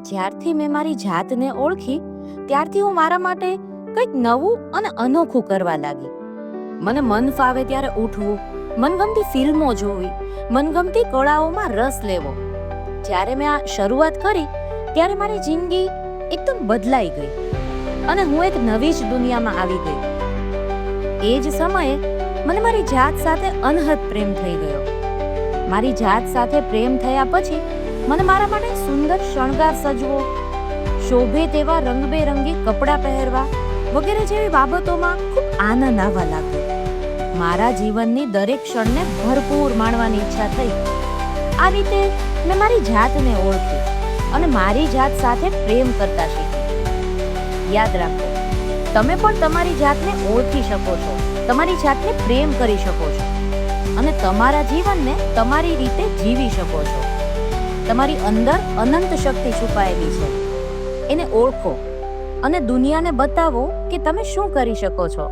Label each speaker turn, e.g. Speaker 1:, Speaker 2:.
Speaker 1: જ્યારથી મેં મારી જાતને ઓળખી ત્યારથી હું મારા માટે કંઈક નવું અને અનોખું કરવા લાગી. મને મન ફાવે ત્યારે ઉઠવું, મનગમતી ફિલ્મો જોવી, મનગમતી કળાઓમાં રસ લેવો. જ્યારે મેં આ શરૂઆત કરી ત્યારે મારી જિંદગી એકદમ બદલાઈ ગઈ અને હું એક નવી જ દુનિયામાં આવી ગઈ. એ જ સમયે મને મારી જાત સાથે અનહદ પ્રેમ થઈ ગયો. મારી જાત સાથે પ્રેમ થયા પછી મને મારા માટે સુંદર શણગાર સજવો, શોભે તેવા રંગબેરંગી કપડાં પહેરવા વગેરે જેવી બાબતોમાં ખૂબ આનંદ આવવા લાગ્યો. મારા જીવનની દરેક ક્ષણને ભરપૂર માણવાની ઈચ્છા થઈ. આ રીતે મેં મારી જાતને ઓળખી અને મારી જાત સાથે પ્રેમ કરતા શીખી. યાદ રાખો, તમે પણ તમારી જાતને ઓળખી શકો છો, તમારી જાતને પ્રેમ કરી શકો છો અને તમારા જીવનને તમારી રીતે જીવી શકો છો. તમારી અંદર અનંત શક્તિ છુપાયેલી છે. એને ઓળખો અને દુનિયાને બતાવો કે તમે શું કરી શકો છો.